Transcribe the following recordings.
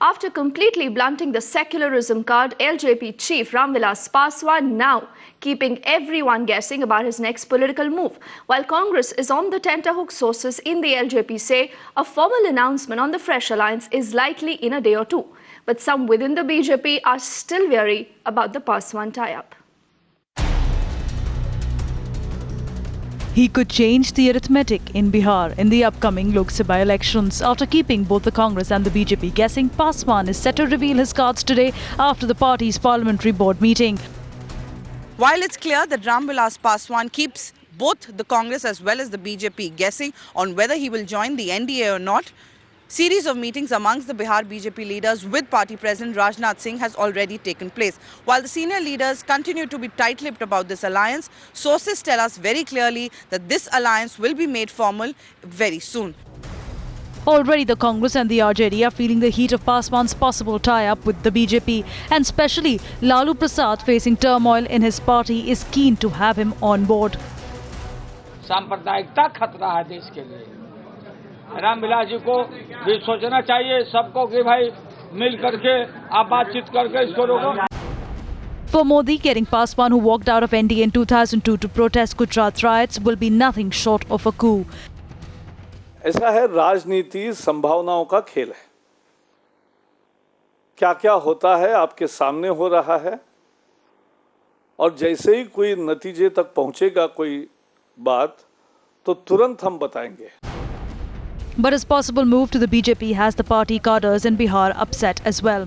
After completely blunting the secularism card, LJP chief Ramvilas Paswan now keeping everyone guessing about his next political move. While Congress is on the tenterhook, sources in the LJP say a formal announcement on the fresh alliance is likely in a day or two. But some within the BJP are still wary about the Paswan tie-up. He could change the arithmetic in Bihar in the upcoming Lok Sabha elections. After keeping both the Congress and the BJP guessing, Paswan is set to reveal his cards today after the party's parliamentary board meeting. While it's clear that Ramvilas Paswan keeps both the Congress as well as the BJP guessing on whether he will join the NDA or not, series of meetings amongst the Bihar BJP leaders with party president Rajnath Singh has already taken place. While the senior leaders continue to be tight-lipped about this alliance, sources tell us very clearly that this alliance will be made formal very soon. Already the Congress and the RJD are feeling the heat of Paswan's possible tie-up with the BJP, and especially Lalu Prasad, facing turmoil in his party, is keen to have him on board. सांप्रदायिकता खतरा है देश के लिए। रामविलास जी को भी सोचना चाहिए सबको कि भाई मिल करके आप बातचीत करके इसको रोको। For Modi, getting Paswan, who walked out of NDA in 2002 to protest Gujarat riots, will be nothing short of a coup. ऐसा है, राजनीति संभावनाओं का खेल है। क्या क्या होता है आपके सामने हो रहा है, और जैसे ही कोई नतीजे तक पहुंचेगा कोई बात, तो तुरंत हम बताएंगे। But his possible move to the BJP has the party cadres in Bihar upset as well.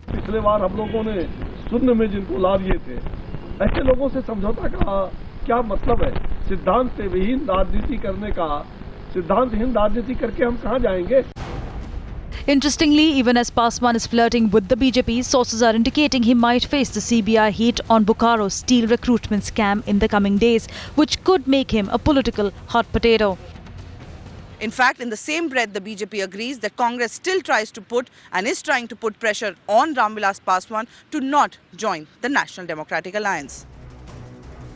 पिछले बार हम लोगों ने शून्य में जिनको ला दिए थे, ऐसे लोगों से समझौता का क्या मतलब है? सिद्धांत से विहीन राजनीति करने का, सिद्धांतहीन राजनीति करके हम कहां जाएंगे? Interestingly, even as Paswan is flirting with the BJP, sources are indicating he might face the CBI heat on Bokaro's steel recruitment scam in the coming days, which could make him a political hot potato. In fact, in the same breath, the BJP agrees that Congress still tries to put and is trying to put pressure on Ramvilas Paswan to not join the National Democratic Alliance.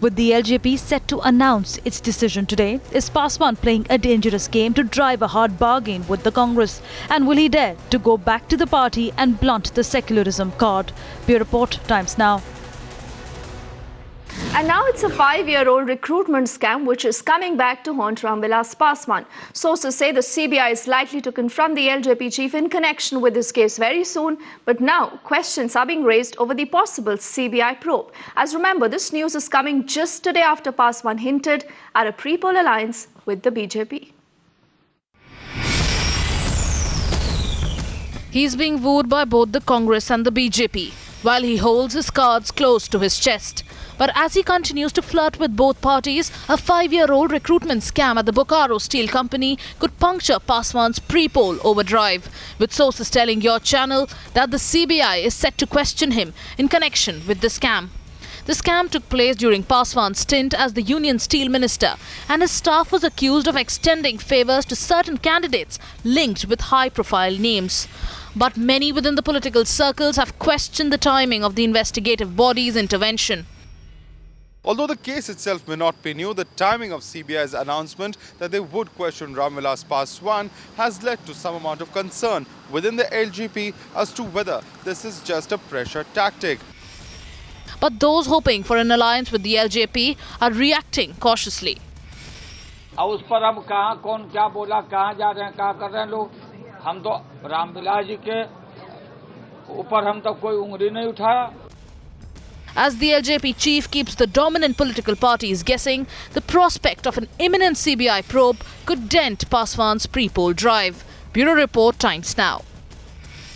With the LJP set to announce its decision today, is Paswan playing a dangerous game to drive a hard bargain with the Congress? And will he dare to go back to the party and blunt the secularism card? Bureau Report, Times Now. And now it's a 5-year-old recruitment scam which is coming back to haunt Ramvilas Paswan. Sources say the CBI is likely to confront the LJP chief in connection with this case very soon. But now questions are being raised over the possible CBI probe. As remember, this news is coming just today after Paswan hinted at a pre-poll alliance with the BJP. He's being wooed by both the Congress and the BJP, while he holds his cards close to his chest. But as he continues to flirt with both parties, a 5-year-old recruitment scam at the Bokaro Steel Company could puncture Paswan's pre-poll overdrive, with sources telling your channel that the CBI is set to question him in connection with the scam. The scam took place during Paswan's stint as the Union Steel Minister, and his staff was accused of extending favours to certain candidates linked with high-profile names. But many within the political circles have questioned the timing of the investigative body's intervention. Although the case itself may not be new, the timing of CBI's announcement that they would question Ramvilas Paswan has led to some amount of concern within the LJP as to whether this is just a pressure tactic. But those hoping for an alliance with the LJP are reacting cautiously. अब उस पर अब कहाँ कौन क्या बोला, कहाँ जा रहे हैं, कहाँ कर रहे हैं लोग, हम तो रामविलास जी के ऊपर हम तक कोई उंगली नहीं उठाया. As the LJP chief keeps the dominant political parties guessing, the prospect of an imminent CBI probe could dent Paswan's pre-poll drive. Bureau Report, Times Now.